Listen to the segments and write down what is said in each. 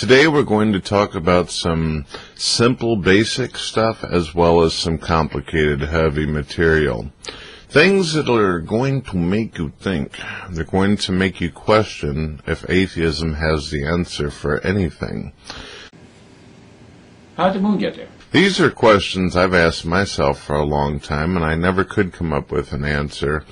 Today we're going to talk about some simple basic stuff as well as some complicated heavy material. Things that are going to make you think. They're going to make you question if atheism has the answer for anything. How'd the moon get there? These are questions I've asked myself for a long time, and I never could come up with an answer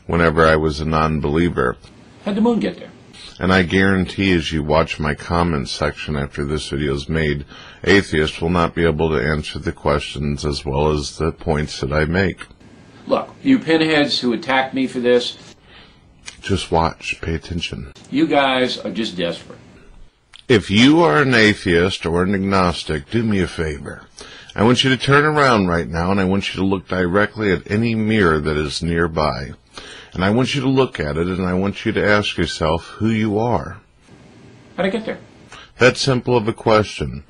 whenever I was a non-believer. How'd the moon get there? And I guarantee as you watch my comments section after this video is made, atheists will not be able to answer the questions as well as the points that I make. Look, you pinheads who attacked me for this, just watch, pay attention. you guys are just desperate. If you are an atheist or an agnostic, do me a favor. I want you to turn around right now, and I want you to look directly at any mirror that is nearby. And I want you to look at it, and I want you to ask yourself who you are. How'd I get there? That simple of a question.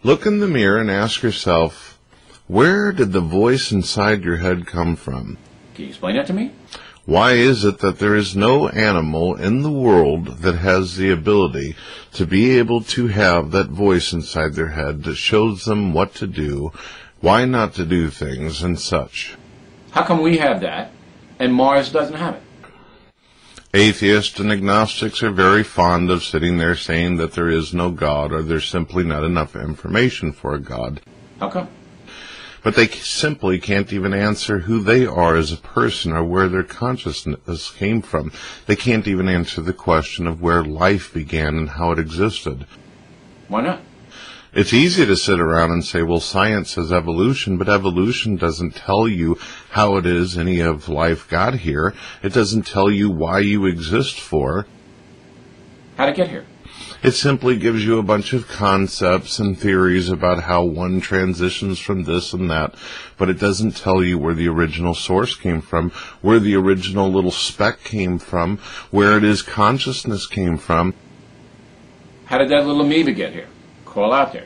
Look in the mirror and ask yourself, where did the voice inside your head come from? Can you explain that to me? Why is it that there is no animal in the world that has the ability to be able to have that voice inside their head that shows them what to do, why not to do things, and such? How come we have that and Mars doesn't have it? Atheists and agnostics are very fond of sitting there saying that there is no God or there's simply not enough information for a God. How come? But they simply can't even answer who they are as a person or where their consciousness came from. They can't even answer the question of where life began and how it existed. Why not? It's easy to sit around and say, well, science says evolution, but evolution doesn't tell you how it is any of life got here. It doesn't tell you why you exist for. How'd it get here? It simply gives you a bunch of concepts and theories about how one transitions from this and that, but it doesn't tell you where the original source came from, where the original little speck came from, where it is consciousness came from. How did that little amoeba get here? Crawl out there.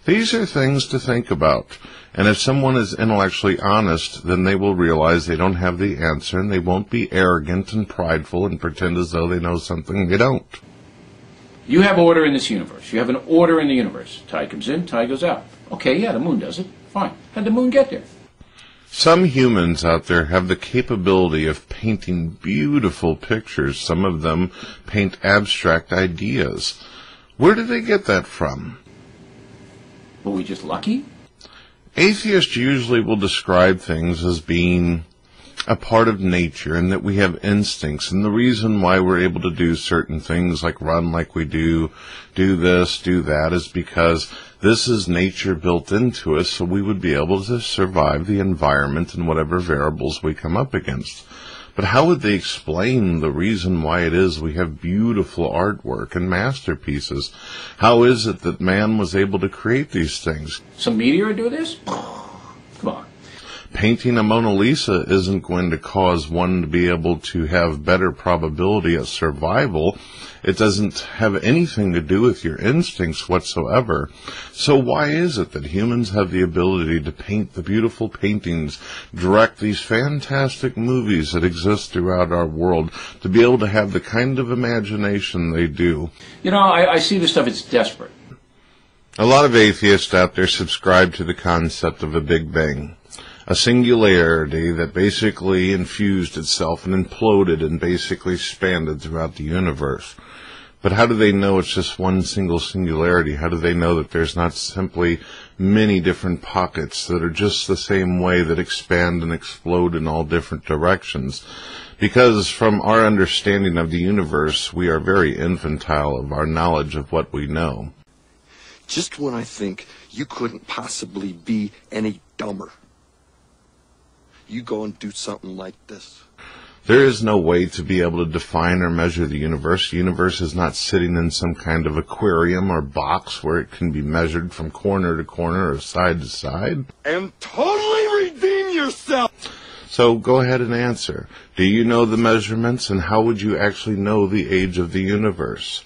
These are things to think about, and if someone is intellectually honest, then they will realize they don't have the answer, and they won't be arrogant and prideful and pretend as though they know something they don't. You have order in this universe. You have an order in the universe. Tide comes in, tide goes out. Okay, yeah, the moon does it. Fine. How'd the moon get there? Some humans out there have the capability of painting beautiful pictures. Some of them paint abstract ideas. Where do they get that from? Were we just lucky? Atheists usually will describe things as being a part of nature and that we have instincts, and the reason why we're able to do certain things like run like we do this, do that, is because this is nature built into us, so we would be able to survive the environment and whatever variables we come up against. But how would they explain the reason why it is we have beautiful artwork and masterpieces? How is it that man was able to create these things? Some meteor do this? Come on. Painting a Mona Lisa isn't going to cause one to be able to have better probability of survival. It doesn't have anything to do with your instincts whatsoever. So why is it that humans have the ability to paint the beautiful paintings, direct these fantastic movies that exist throughout our world, to be able to have the kind of imagination they do? You know, I see this stuff, it's desperate. A lot of atheists out there subscribe to the concept of a Big Bang. A singularity that basically infused itself and imploded and basically expanded throughout the universe. But how do they know it's just one single singularity? How do they know that there's not simply many different pockets that are just the same way that expand and explode in all different directions? Because from our understanding of the universe, we are very infantile of our knowledge of what we know. Just when I think you couldn't possibly be any dumber, you go and do something like this. There is no way to be able to define or measure the universe. The universe is not sitting in some kind of aquarium or box where it can be measured from corner to corner or side to side. And totally redeem yourself! So go ahead and answer. Do you know the measurements, and how would you actually know the age of the universe?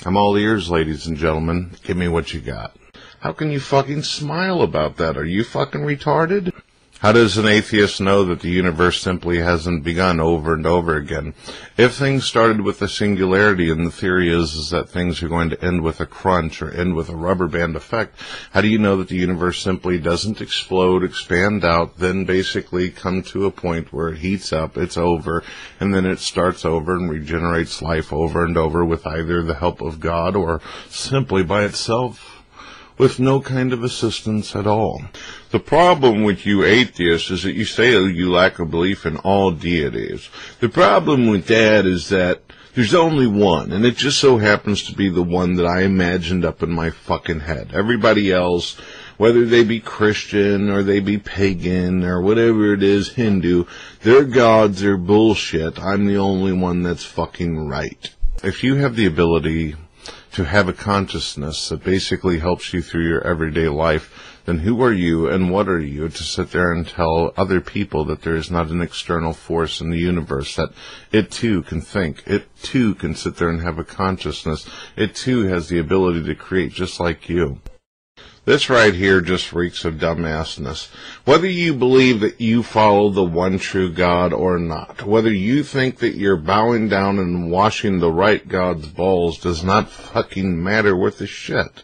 I'm all ears, ladies and gentlemen. Give me what you got. How can you fucking smile about that? Are you fucking retarded? How does an atheist know that the universe simply hasn't begun over and over again? If things started with a singularity, and the theory is that things are going to end with a crunch or end with a rubber band effect, how do you know that the universe simply doesn't explode, expand out, then basically come to a point where it heats up, it's over, and then it starts over and regenerates life over and over with either the help of God or simply by itself, with no kind of assistance at all? The problem with you atheists is that you say you lack a belief in all deities. The problem with that is that there's only one, and it just so happens to be the one that I imagined up in my fucking head. Everybody else, whether they be Christian or they be pagan or whatever it is, Hindu, their gods are bullshit. I'm the only one that's fucking right. If you have the ability to have a consciousness that basically helps you through your everyday life, then who are you and what are you to sit there and tell other people that there is not an external force in the universe, that it too can think, it too can sit there and have a consciousness, it too has the ability to create just like you? This right here just reeks of dumbassness. Whether you believe that you follow the one true God or not, whether you think that you're bowing down and washing the right God's balls, does not fucking matter worth a shit.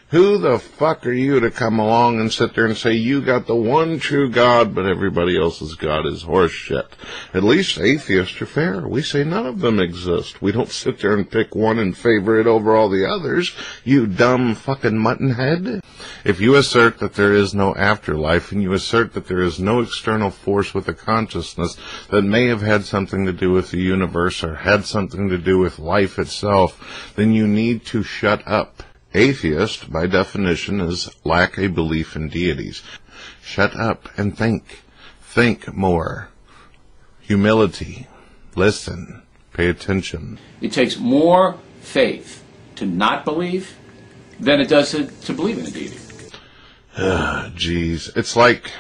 Who the fuck are you to come along and sit there and say you got the one true God, but everybody else's God is horse shit? At least atheists are fair. We say none of them exist. We don't sit there and pick one and favor it over all the others, you dumb fucking muttonhead. If you assert that there is no afterlife, and you assert that there is no external force with a consciousness that may have had something to do with the universe or had something to do with life itself, then you need to shut up. Atheist, by definition, is lack a belief in deities. Shut up and think. Think more. Humility. Listen. Pay attention. It takes more faith to not believe than it does to believe in a deity. Jeez. It's like,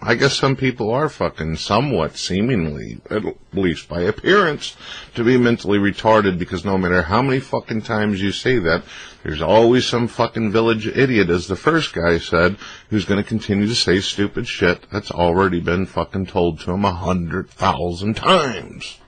I guess some people are fucking somewhat, seemingly, at least by appearance, to be mentally retarded, because no matter how many fucking times you say that, there's always some fucking village idiot, as the first guy said, who's going to continue to say stupid shit that's already been fucking told to him 100,000 times.